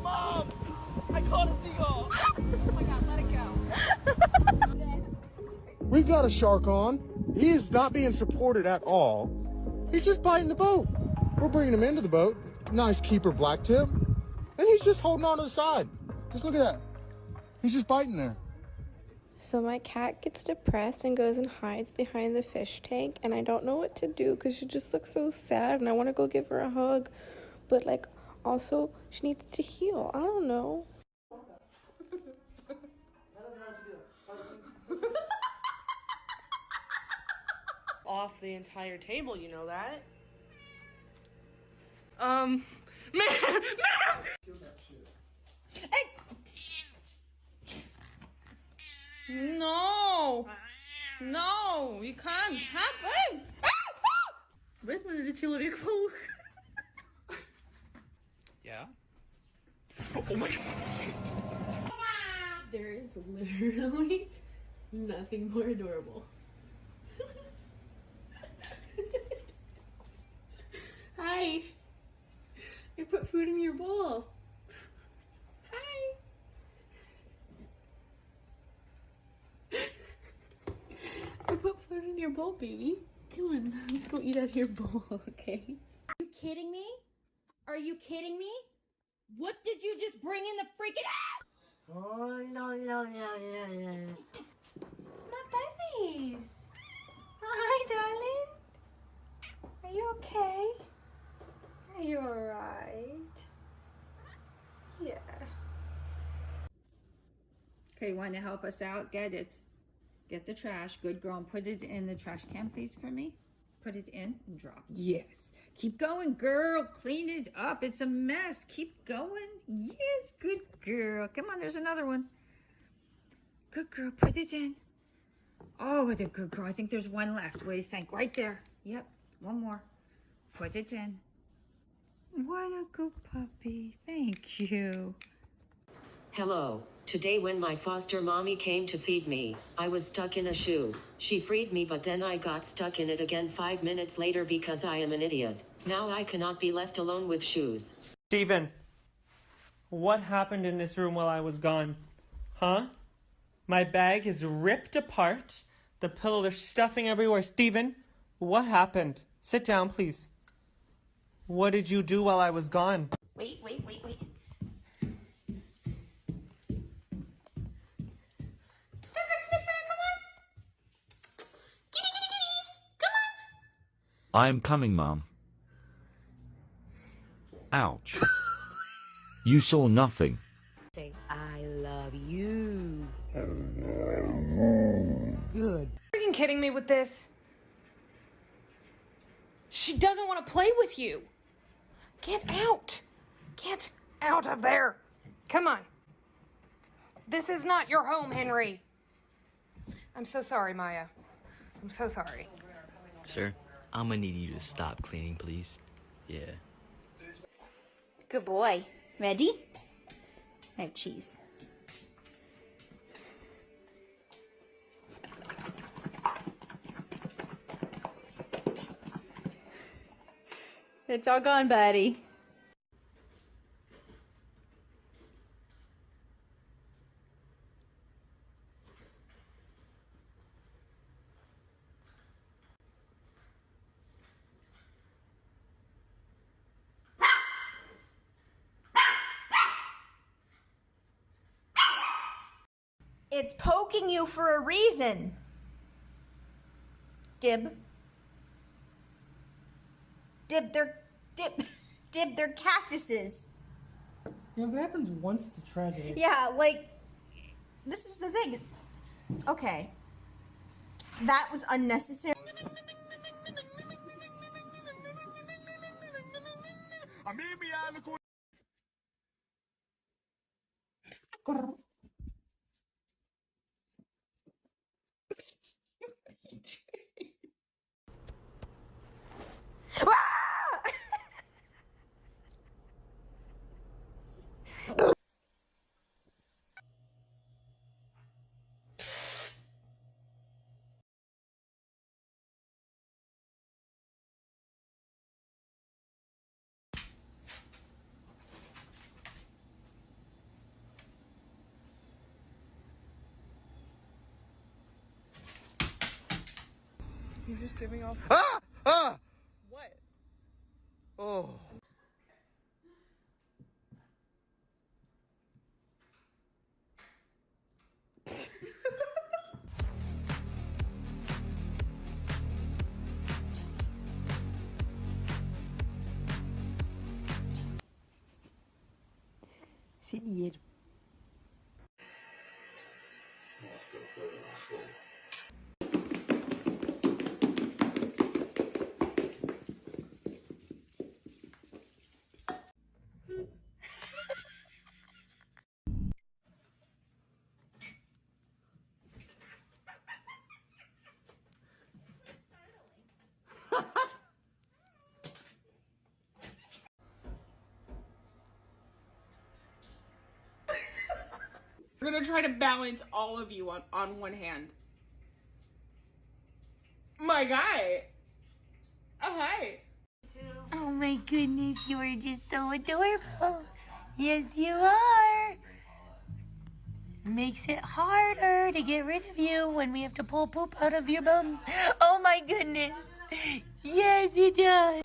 Mom! I caught a seagull! Oh my god, let it go. We've got a shark on. He is not being supported at all. He's just biting the boat. We're bringing him into the boat. Nice keeper black tip. And he's just holding on to the side. Just look at that. He's just biting there. So my cat gets depressed and goes and hides behind the fish tank, and I don't know what to do because she just looks so sad and I want to go give her a hug, but like also she needs to heal. I don't know. Off the entire table, you know that? Man! Hey! No! No, you can't have it! Weet me dat jullie weer vroeg? Ja? Oh my god! There is literally nothing more adorable. Hi! I put food in your bowl. Hi! I put food in your bowl, baby. Come on, let's go eat out of your bowl, okay? Are you kidding me? Are you kidding me? What did you just bring in the freaking house? Oh, no. It's my babies. Hi, darling. Are you okay? Are you alright? Yeah. Okay, want to help us out? Get it. Get the trash. Good girl. And put it in the trash can, please, for me. Put it in and drop. Yes. Keep going, girl. Clean it up. It's a mess. Keep going. Yes, good girl. Come on, there's another one. Good girl. Put it in. Oh, what a good girl. I think there's one left. What do you think? Right there. Yep. One more. Put it in. What a good puppy. Thank you. Hello. Today when my foster mommy came to feed me, I was stuck in a shoe. She freed me, but then I got stuck in it again 5 minutes later because I am an idiot. Now I cannot be left alone with shoes. Steven, what happened in this room while I was gone? Huh? My bag is ripped apart. The pillow, there's stuffing everywhere. Steven, what happened? Sit down, please. What did you do while I was gone? Wait. Sniffer, come on. Kitties, come on. I am coming, Mom. Ouch. You saw nothing. Say, I love you. Good. Are you kidding me with this? She doesn't want to play with you. Get out. Get out of there. Come on. This is not your home, Henry. I'm so sorry, Maya. I'm so sorry. Sir, I'm gonna need you to stop cleaning, please. Yeah. Good boy. Ready? No cheese. It's all gone, buddy. It's poking you for a reason. Dib, they're cactuses. Yeah, if it happens once, it's a tragedy. Yeah, like, this is the thing. Okay. That was unnecessary. You're just giving off. Ah! Ah! What? Oh. Seni yerim. We're gonna try to balance all of you on one hand. My guy. Oh, hi. Oh my goodness, you are just so adorable. Yes, you are. Makes it harder to get rid of you when we have to pull poop out of your bum. Oh my goodness. Yes, it does.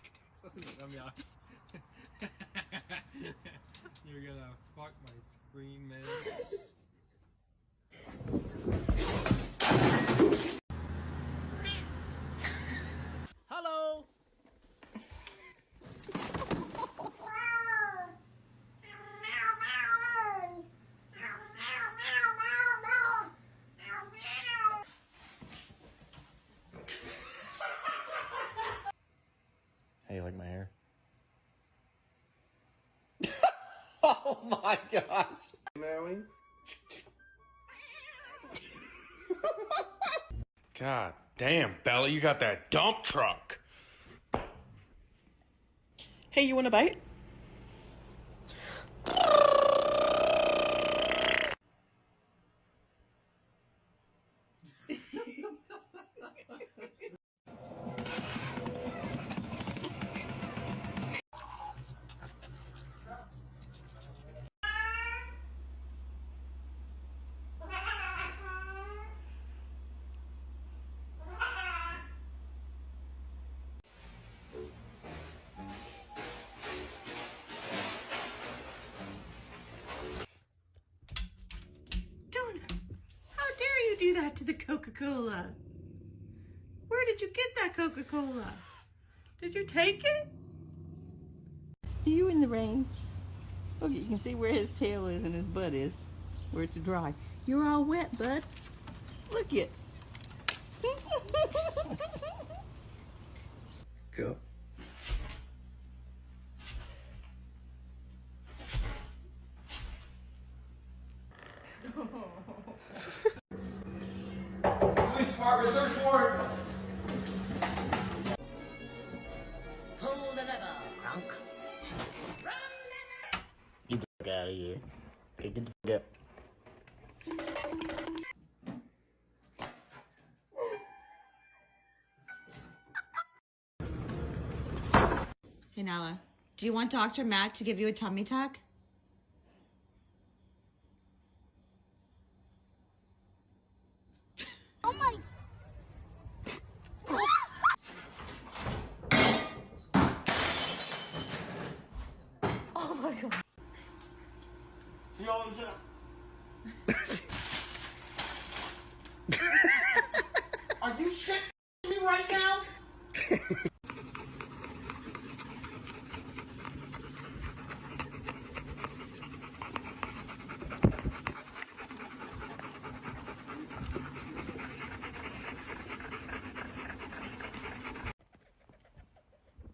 You're gonna fuck my screen, man. Hello. Hey, you like my hair? Oh my gosh. Mary? God damn, Bella, you got that dump truck. Hey, you want a bite? How dare you do that to the Coca-Cola? Where did you get that Coca-Cola? Did you take it? You in the rain. Look, you can see where his tail is and his butt is, where it's dry. You're all wet, bud. Look it. Go. Police department, search warrant. Pull the lever, Gronk. Get the fuck out of here. Okay, get the fuck up. Hey, Nala, do you want Dr. Matt to give you a tummy tuck? Oh my. Oh my god. You always Are you shit me right now?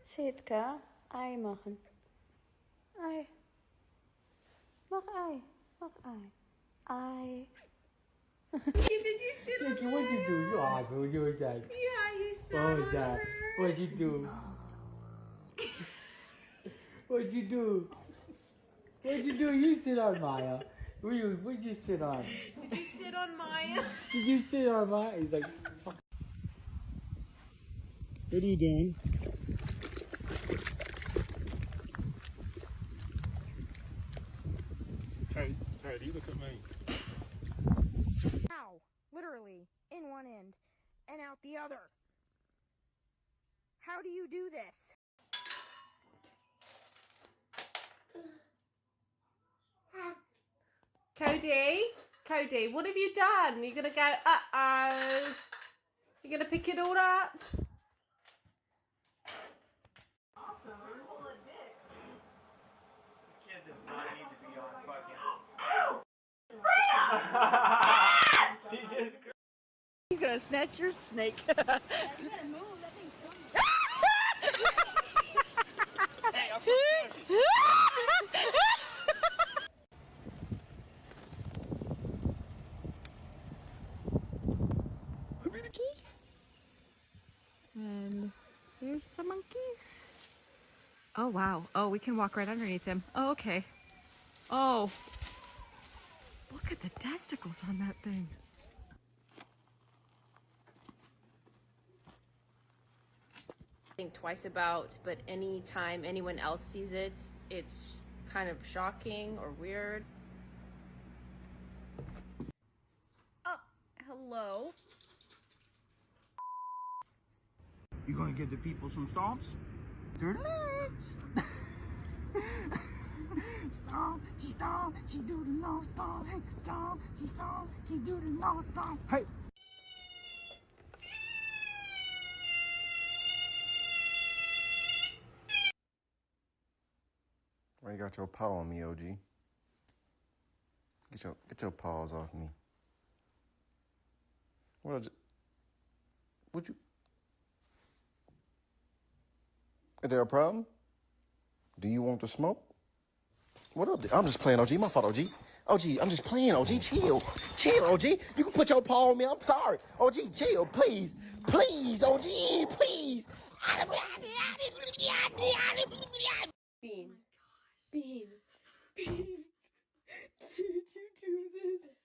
Sitka, ei machen. Ei. Mach ei. Mach ei. Ei. Did you sit on What you do? You awesome. You was that. Yeah, you sat What on was that? her. What you do? What you do? What you do? You sit on Maya. What you sit on? Did you sit on Maya? Did you sit on Maya? He's like, fuck. What are you doing? Hey, you look at me. Ow. Literally. In one end and out the other. How do you do this? Cody, what have you done? You're gonna go, uh-oh. You're gonna pick it all up? He's gonna snatch your snake. And there's some monkeys. Oh wow. Oh, we can walk right underneath him. Oh, okay. Oh. Look at the testicles on that thing. Think twice about, but anytime anyone else sees it, it's kind of shocking or weird. Oh, hello. You gonna give the people some stomps? Their legs. Stomp, she stomp, she do the no stomp. Hey, stomp, she do the no stomp. Hey. Why you got your paw on me, OG? Get your paws off me. Would you? Is there a problem? Do you want to smoke? What up? I'm just playing, OG. My fault, OG. OG, I'm just playing, OG. Chill. Chill, OG. You can put your paw on me. I'm sorry. OG, chill, please. Please, OG, please. Bean. Bean. Bean. Did you do this?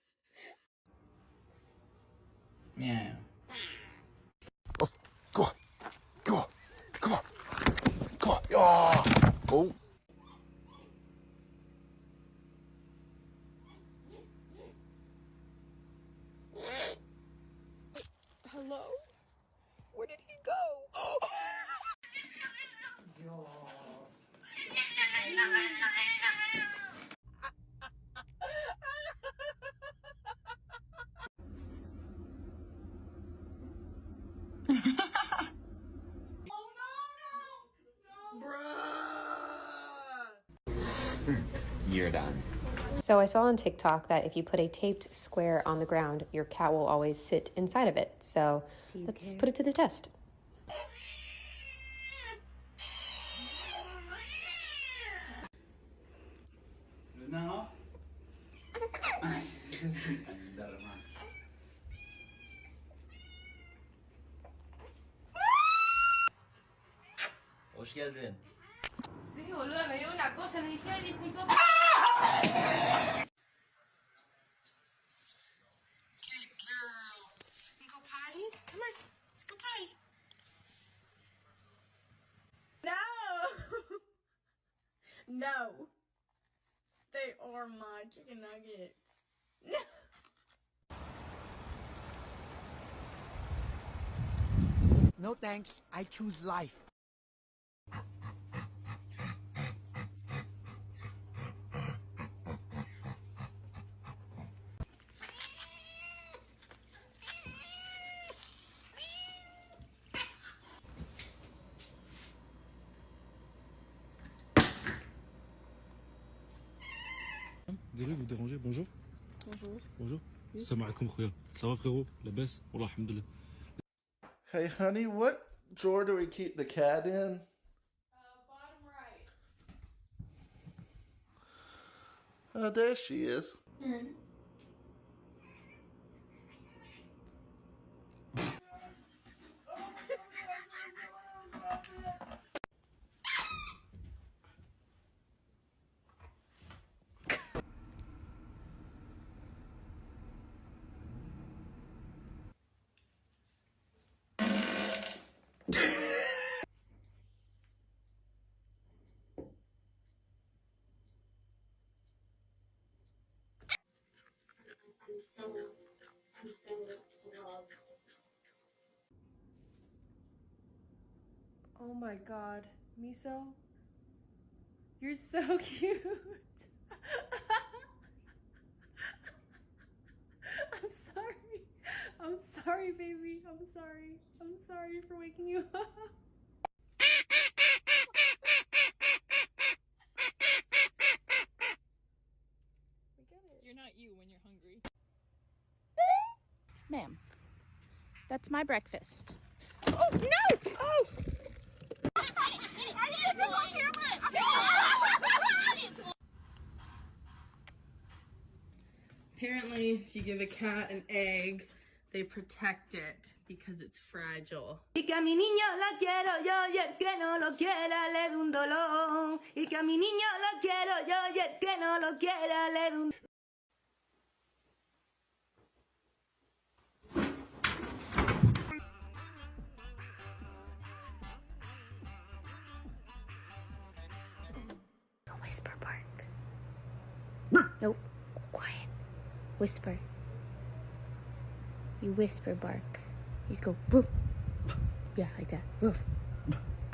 Yeah. Oh, go on. Go on. Come on. Come on. Oh. Oh. Hello? Where did he go? You're done. So I saw on TikTok that if you put a taped square on the ground, your cat will always sit inside of it. So let's put it to the test. No. Hoş geldin. Sí, boluda, me dio una cosa, le dije, ay, disculpa. Good girl. You go potty? Come on, let's go potty. No! No. They are my chicken nuggets. No. No thanks. I choose life. Désolé de vous déranger, bonjour. Bonjour. Bonjour. Salam alaikum khoya. Ça va frérot? La baisse? Wallah alhamdulillah. Hey, honey, what drawer do we keep the cat in? Bottom right. Oh, there she is. Oh my god. Miso? You're so cute. I'm sorry. I'm sorry, baby. I'm sorry. I'm sorry for waking you up. You're not you when you're hungry. Ma'am, that's my breakfast. Oh, no! Oh! Apparently, if you give a cat an egg, they protect it because it's fragile. Y que a mi niño lo quiero yo y el que no lo quiera le doy un dolor. Y que a mi niño lo quiero yo y el que no lo quiera le doy un Whisper bark. Nope. Quiet. Whisper. You whisper bark. You go woof. Yeah, like that. Woof.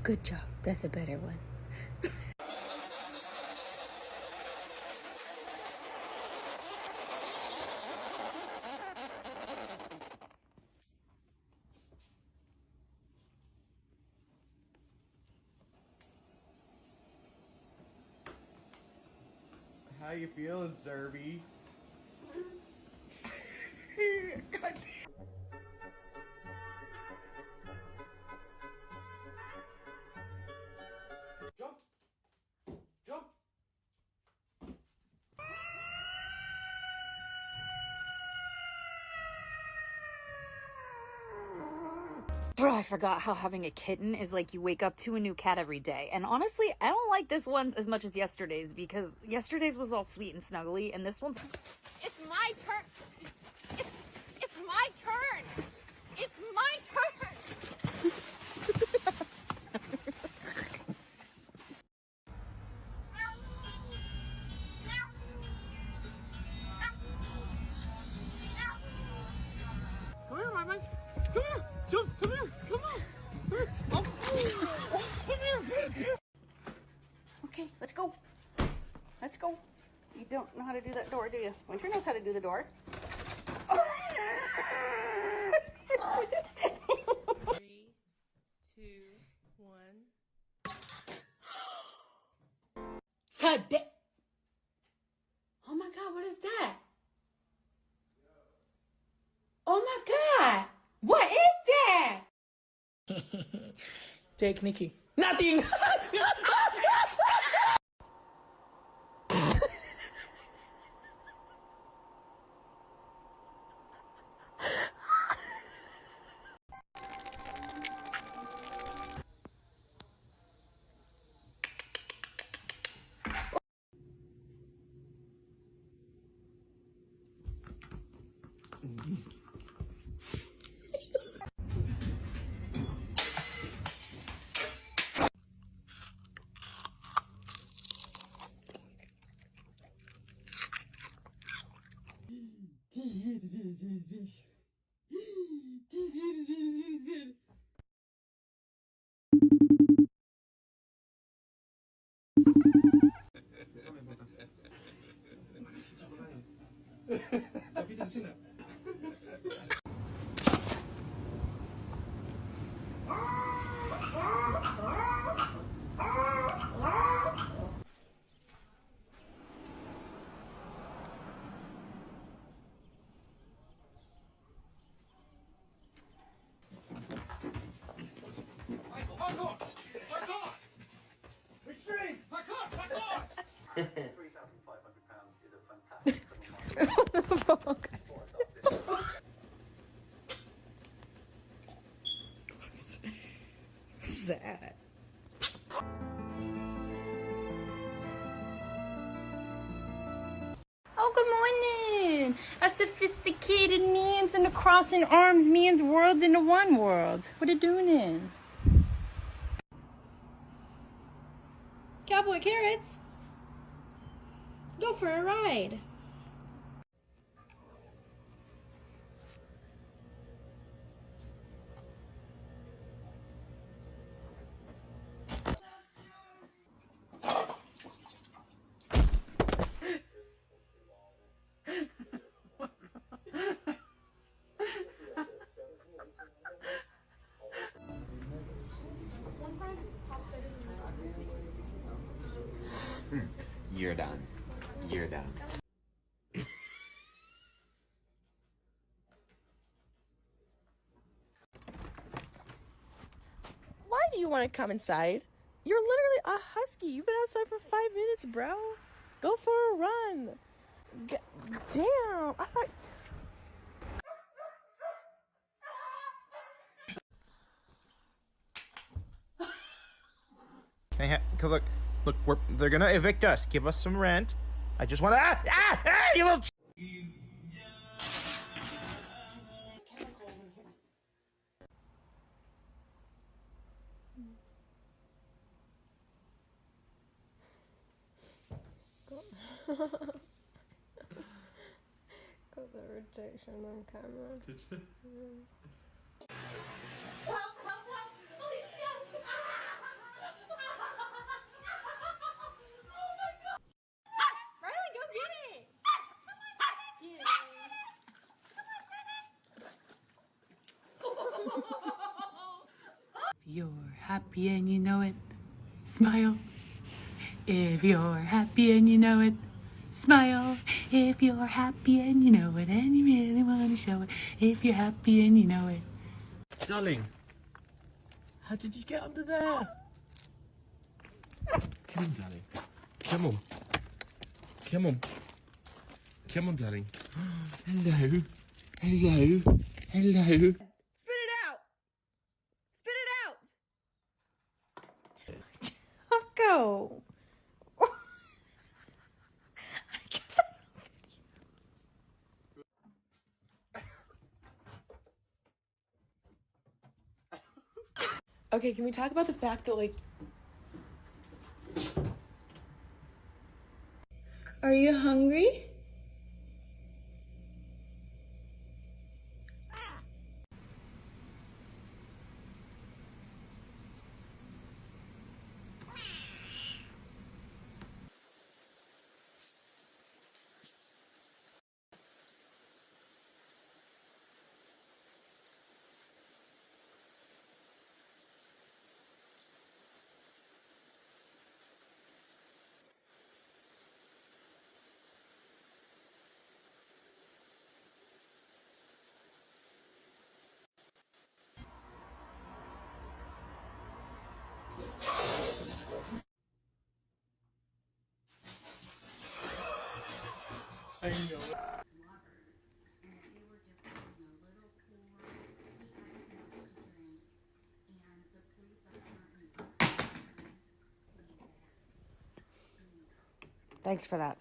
Good job. That's a better one. How you feeling, Zerby? God damn. Jump! Jump! Bro, I forgot how having a kitten is like you wake up to a new cat every day. And honestly, I don't like this one's as much as yesterday's because yesterday's was all sweet and snuggly, and this one's... It's my turn. It's my turn. It's my turn. Come here, my man. Come here. Jump. Come here. Come on. Oh. Come here. Okay, let's go. Let's go. You don't know how to do that door, do you? Winter knows how to do the door. 3, 2, 1. Oh my god, what is that? Oh my god! What is that? Take Nikki. Nothing! What's that? Oh, good morning. A sophisticated means and a crossing arms means worlds into one world. What are you doing in? Cowboy carrots. Go for a ride. You're done. You're done. Why do you want to come inside? You're literally a husky. You've been outside for 5 minutes, bro. Go for a run. Damn. I thought. Hey, look, they're gonna evict us. Give us some rent. I just want to. You little. Got the rejection on camera. Did you? Riley, go get it! Get If you're happy and you know it, smile. If you're happy and you know it, smile. If you're happy and you know it, and you really want to show it. If you're happy and you know it. Darling, how did you get under there? Come on, darling. Come on. Come on. Come on, darling. Hello. Hello. Hello. Spit it out! Spit it out! Go. Okay, can we talk about the fact that, like... Are you hungry? I know. Thanks for that.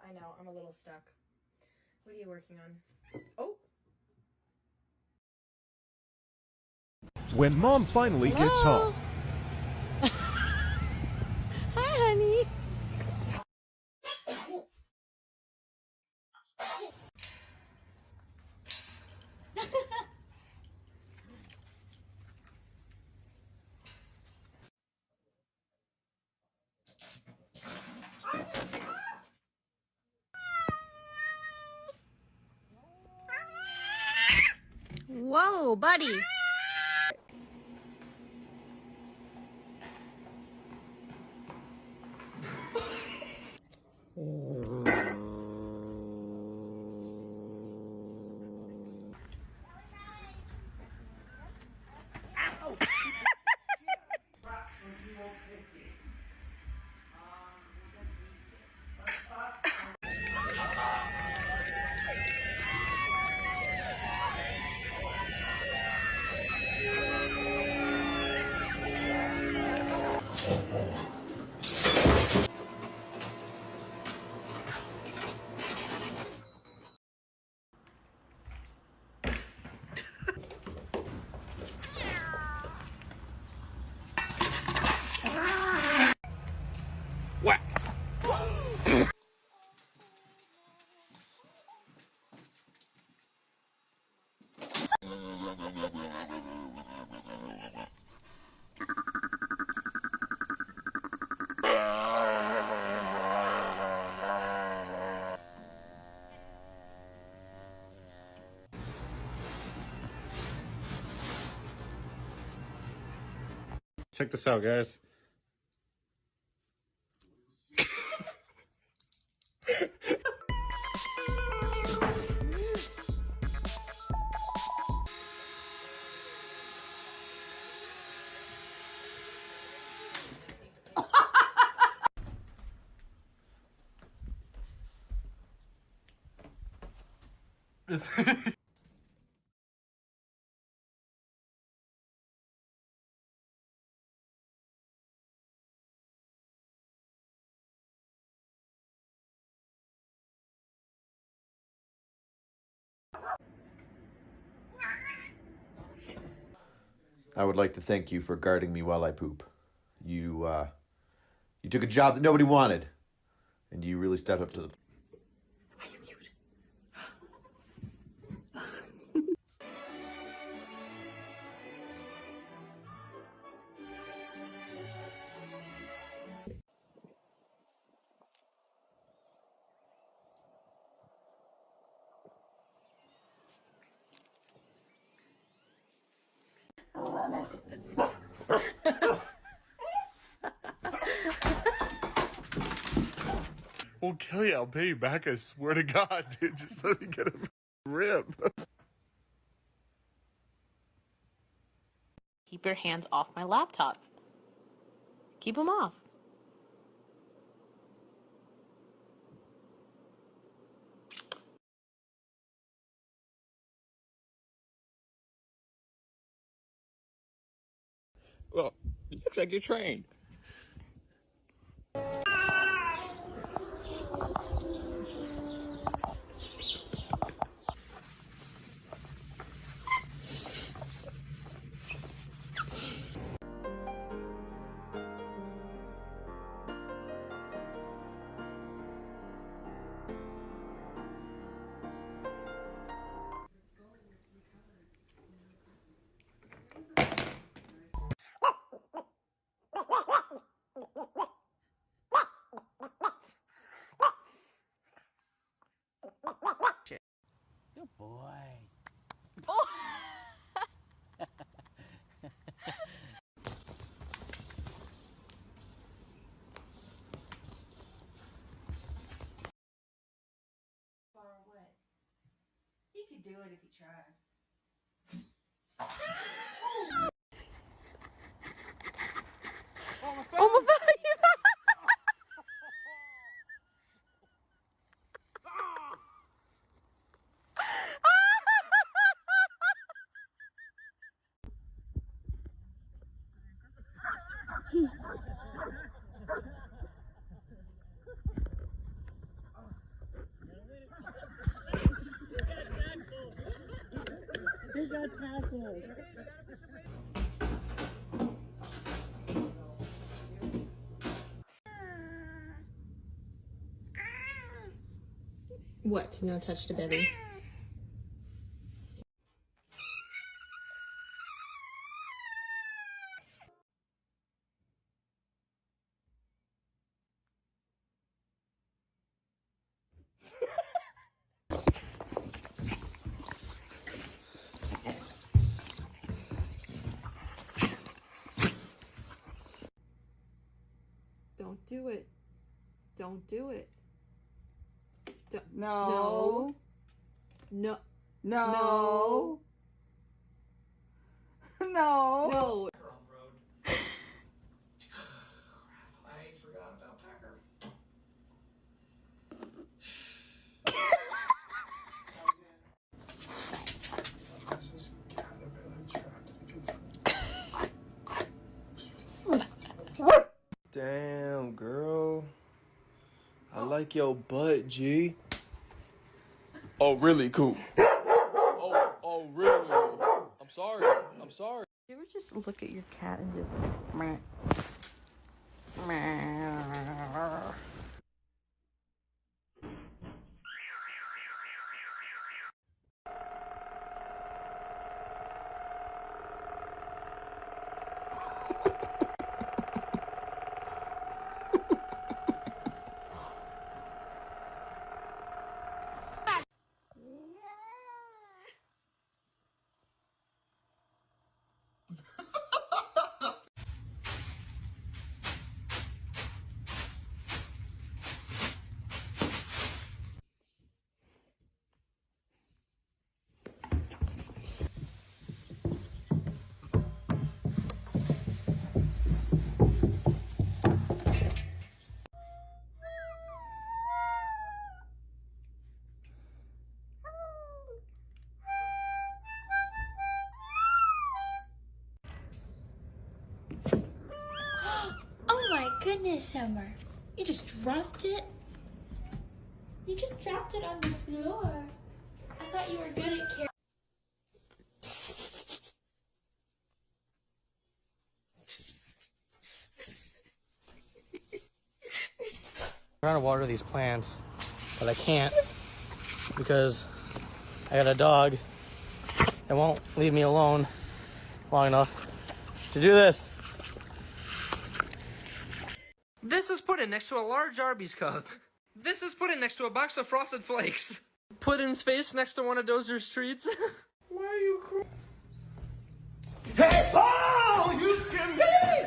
I know, I'm a little stuck. What are you working on? Oh! When Mom finally gets home. Hi, honey. Whoa, buddy! Check this out, guys. I would like to thank you for guarding me while I poop. You took a job that nobody wanted, and you really stepped up to the. We'll kill you. I'll pay you back. I swear to God, dude. Just let me get a rib. Keep your hands off my laptop. Keep them off. Well, it looks like you're trained. Good boy. You could do it if you tried. Oh my God. He got tackled. What? No touch to belly? Don't do it. Don't do it. No. No. No. No. No. I forgot about Packer. Damn, girl. I like your butt, G. Oh, really cool. Oh, really? I'm sorry. I'm sorry. You ever just look at your cat and just meh. Meh. it, Summer? You just dropped it? You just dropped it on the floor. I thought you were good at carrying. I'm trying to water these plants, but I can't because I got a dog that won't leave me alone long enough to do this. This is put in next to a large Arby's cup. This is put in next to a box of Frosted Flakes. Puddin's face next to one of Dozer's treats. Why are you crying? Hey! Oh, you scared me!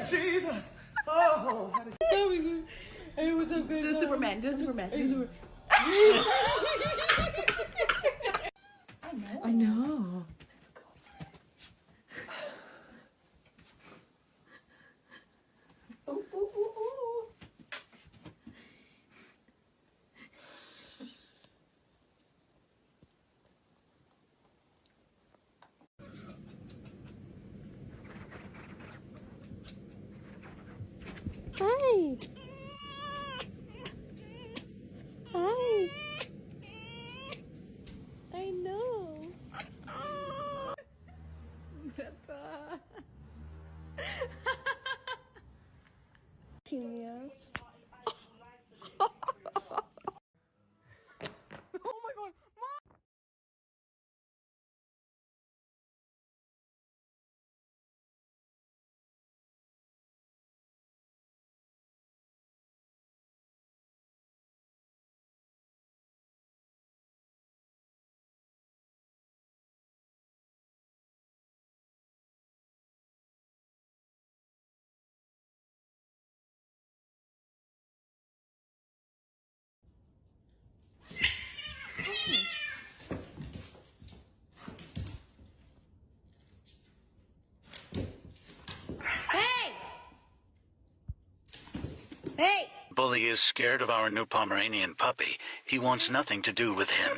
Jesus! Oh! Hey, what's up, guys? Do Superman. Do Superman. Do Superman. I know. Ooh, ooh, ooh, ooh. Hi. Hi. I know. Yes. Oh my god, Mom! Hey! Hey! Bully is scared of our new Pomeranian puppy. He wants nothing to do with him.